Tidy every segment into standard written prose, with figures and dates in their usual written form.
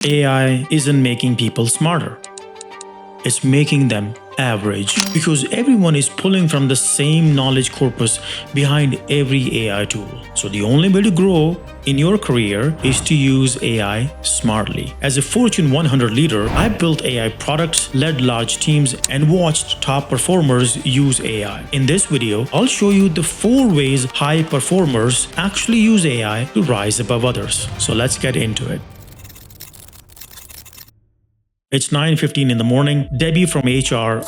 AI isn't making people smarter. It's making them average because everyone is pulling from the same knowledge corpus behind every AI tool. So the only way to grow in your career is to use AI smartly. As a Fortune 100 leader, I built AI products, led large teams, and watched top performers use AI. In this video, I'll show you the 4 ways high performers actually use AI to rise above others. So let's get into it. It's 9:15 in the morning. Debbie from HR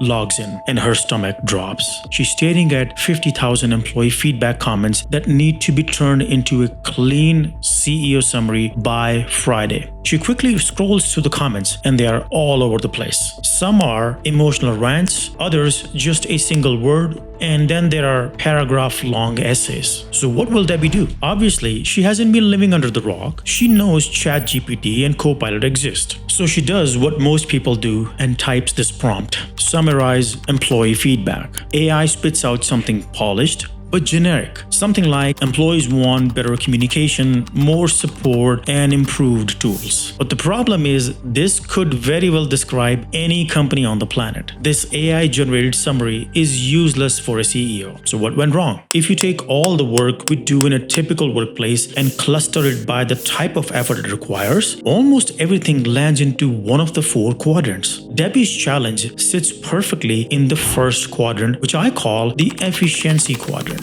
logs in and her stomach drops. She's staring at 50,000 employee feedback comments that need to be turned into a clean CEO summary by Friday. She quickly scrolls through the comments and they are all over the place. Some are emotional rants, others just a single word, and then there are paragraph-long essays. So what will Debbie do? Obviously, she hasn't been living under the rock. She knows ChatGPT and Copilot exist. So she does what most people do and types this prompt: summarize employee feedback. AI spits out something polished but generic. Something like employees want better communication, more support, and improved tools. But the problem is this could very well describe any company on the planet. This AI-generated summary is useless for a CEO. So what went wrong? If you take all the work we do in a typical workplace and cluster it by the type of effort it requires, almost everything lands into one of the 4 quadrants. Debbie's challenge sits perfectly in the first quadrant, which I call the efficiency quadrant.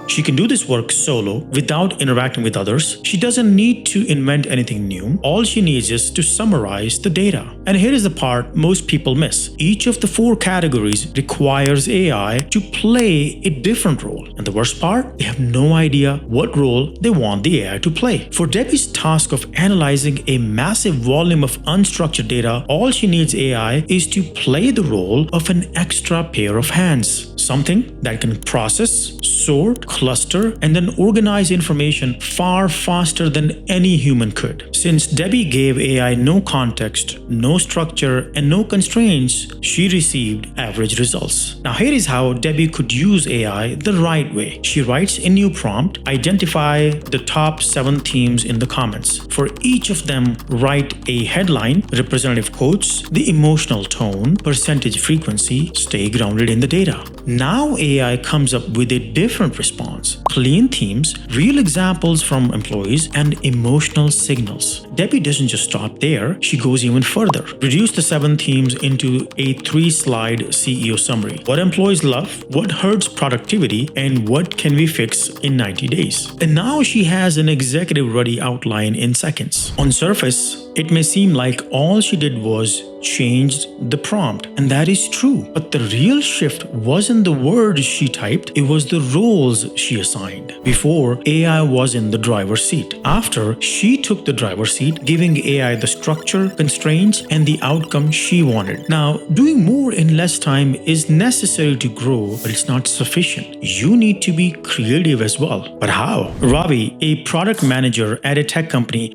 She can do this work solo without interacting with others. She doesn't need to invent anything new. All she needs is to summarize the data. And here is the part most people miss. Each of the 4 categories requires AI to play a different role. And the worst part, they have no idea what role they want the AI to play. For Debbie's task of analyzing a massive volume of unstructured data, all she needs AI is to play the role of an extra pair of hands. Something that can process, sort, cluster, and then organize information far faster than any human could. Since Debbie gave AI no context, no structure, and no constraints, she received average results. Now here is how Debbie could use AI the right way. She writes a new prompt, identify the top 7 themes in the comments. For each of them, write a headline, representative quotes, the emotional tone, percentage frequency, stay grounded in the data. Now AI comes up with a different response. Clean themes, real examples from employees, and emotional signals. Debbie doesn't just stop there, she goes even further. Reduce the 7 themes into a 3-slide CEO summary. What employees love, what hurts productivity, and what can we fix in 90 days. And now she has an executive-ready outline in seconds. On surface, it may seem like all she did was changed the prompt, and that is true. But the real shift wasn't the words she typed, it was the roles she assigned. Before, AI was in the driver's seat. After, she took the driver's seat, giving AI the structure, constraints, and the outcome she wanted. Now, doing more in less time is necessary to grow, but it's not sufficient. You need to be creative as well. But how? Ravi, a product manager at a tech company,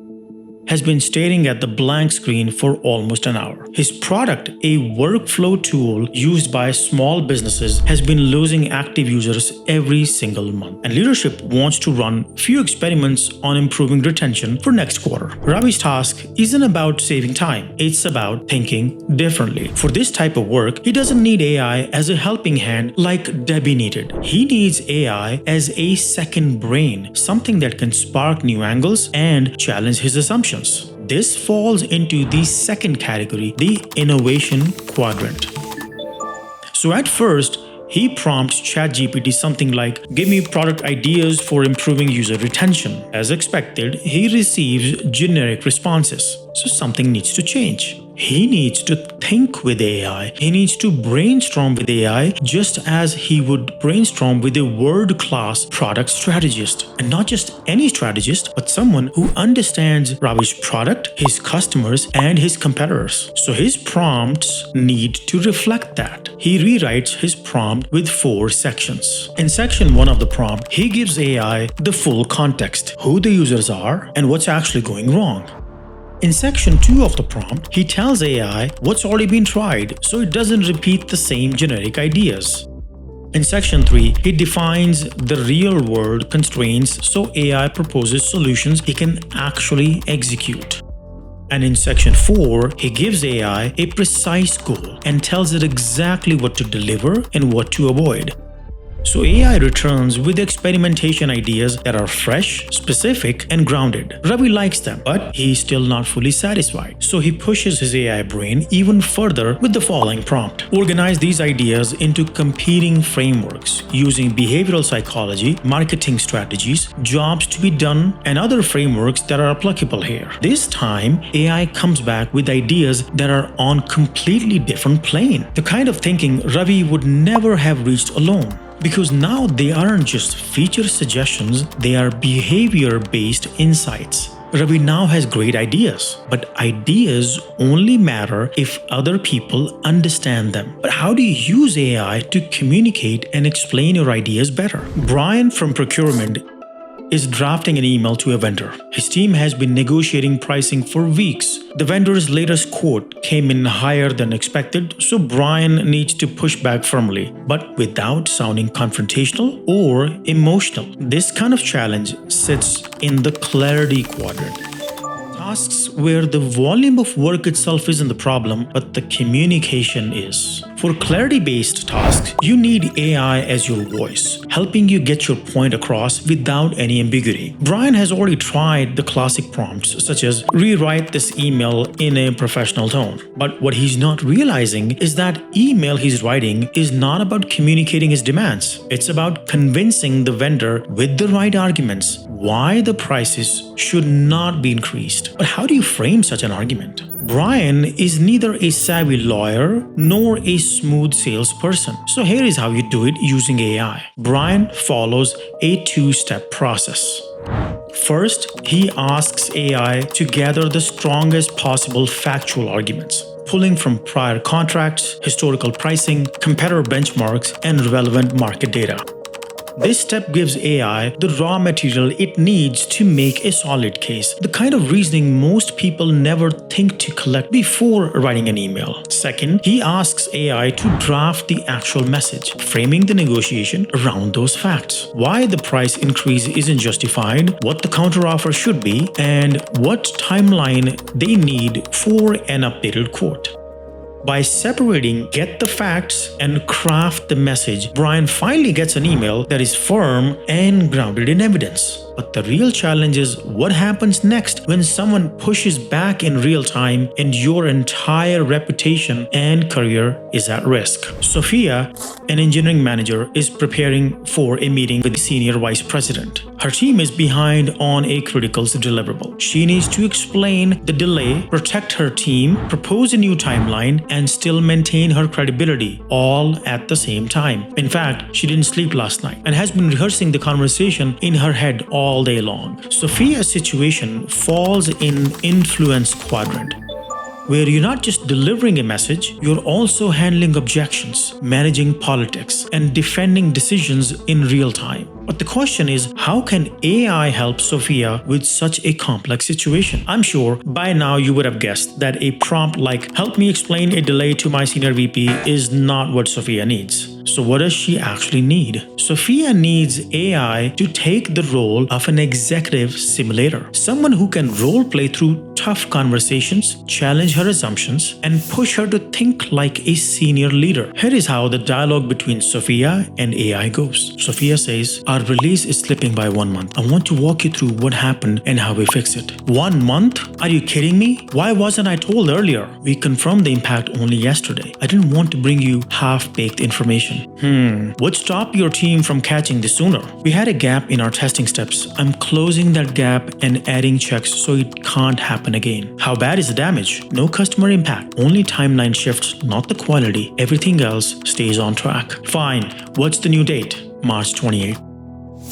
has been staring at the blank screen for almost an hour. His product, a workflow tool used by small businesses, has been losing active users every single month. And leadership wants to run few experiments on improving retention for next quarter. Ravi's task isn't about saving time, it's about thinking differently. For this type of work, he doesn't need AI as a helping hand like Debbie needed. He needs AI as a second brain, something that can spark new angles and challenge his assumptions. This falls into the second category, the innovation quadrant. So at first, he prompts ChatGPT something like, give me product ideas for improving user retention. As expected, he receives generic responses. So something needs to change. He needs to think with AI. He needs to brainstorm with AI just as he would brainstorm with a world-class product strategist. And not just any strategist, but someone who understands Ravi's product, his customers, and his competitors. So his prompts need to reflect that. He rewrites his prompt with 4 sections. In section 1 of the prompt, he gives AI the full context, who the users are, and what's actually going wrong. In section 2 of the prompt, he tells AI what's already been tried so it doesn't repeat the same generic ideas. In section 3, he defines the real-world constraints so AI proposes solutions he can actually execute. And in section 4, he gives AI a precise goal and tells it exactly what to deliver and what to avoid. So AI returns with experimentation ideas that are fresh, specific, and grounded. Ravi likes them, but he's still not fully satisfied. So he pushes his AI brain even further with the following prompt. Organize these ideas into competing frameworks using behavioral psychology, marketing strategies, jobs to be done, and other frameworks that are applicable here. This time, AI comes back with ideas that are on completely different plane. The kind of thinking Ravi would never have reached alone. Because now they aren't just feature suggestions, they are behavior-based insights. Ravi now has great ideas, but ideas only matter if other people understand them. But how do you use AI to communicate and explain your ideas better? Brian from procurement is drafting an email to a vendor. His team has been negotiating pricing for weeks. The vendor's latest quote came in higher than expected, so Brian needs to push back firmly, but without sounding confrontational or emotional. This kind of challenge sits in the clarity quadrant. Tasks where the volume of work itself isn't the problem, but the communication is. For clarity-based tasks, you need AI as your voice, helping you get your point across without any ambiguity. Brian has already tried the classic prompts, such as rewrite this email in a professional tone. But what he's not realizing is that email he's writing is not about communicating his demands. It's about convincing the vendor with the right arguments why the prices should not be increased. But how do you frame such an argument? Brian is neither a savvy lawyer nor a smooth salesperson. So here is how you do it using AI. Brian follows a two-step process. First, he asks AI to gather the strongest possible factual arguments, pulling from prior contracts, historical pricing, competitor benchmarks, and relevant market data. This step gives AI the raw material it needs to make a solid case, the kind of reasoning most people never think to collect before writing an email. Second, he asks AI to draft the actual message, framing the negotiation around those facts. Why the price increase isn't justified, what the counteroffer should be, and what timeline they need for an updated quote. By separating get the facts and craft the message, Brian finally gets an email that is firm and grounded in evidence. But the real challenge is what happens next when someone pushes back in real time and your entire reputation and career is at risk. Sophia, an engineering manager, is preparing for a meeting with the senior vice president. Her team is behind on a critical deliverable. She needs to explain the delay, protect her team, propose a new timeline, and still maintain her credibility, all at the same time. In fact, she didn't sleep last night and has been rehearsing the conversation in her head all day long. Sophia's situation falls in influence quadrant, where you're not just delivering a message, you're also handling objections, managing politics, and defending decisions in real time. But the question is, how can AI help Sophia with such a complex situation? I'm sure by now you would have guessed that a prompt like, help me explain a delay to my senior VP is not what Sophia needs. So what does she actually need? Sophia needs AI to take the role of an executive simulator, someone who can role play through tough conversations, challenge her assumptions, and push her to think like a senior leader. Here is how the dialogue between Sophia and AI goes. Sophia says, our release is slipping by 1 month. I want to walk you through what happened and how we fix it. 1 month? Are you kidding me? Why wasn't I told earlier? We confirmed the impact only yesterday. I didn't want to bring you half-baked information. What stopped your team from catching this sooner? We had a gap in our testing steps. I'm closing that gap and adding checks so it can't happen again. How bad is the damage? No customer impact. Only timeline shifts, not the quality. Everything else stays on track. Fine. What's the new date? March 28th.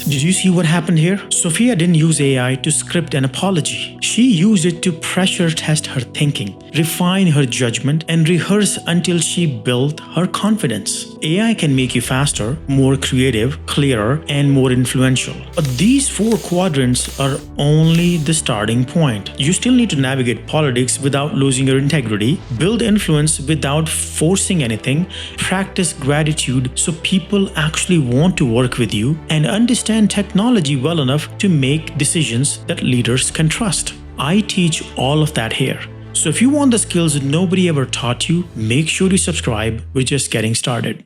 Did you see what happened here? Sophia didn't use AI to script an apology. She used it to pressure test her thinking, refine her judgment, and rehearse until she built her confidence. AI can make you faster, more creative, clearer, and more influential. But these 4 quadrants are only the starting point. You still need to navigate politics without losing your integrity, build influence without forcing anything, practice gratitude so people actually want to work with you, and understand technology well enough to make decisions that leaders can trust. I teach all of that here. So if you want the skills nobody ever taught you, make sure you subscribe. We're just getting started.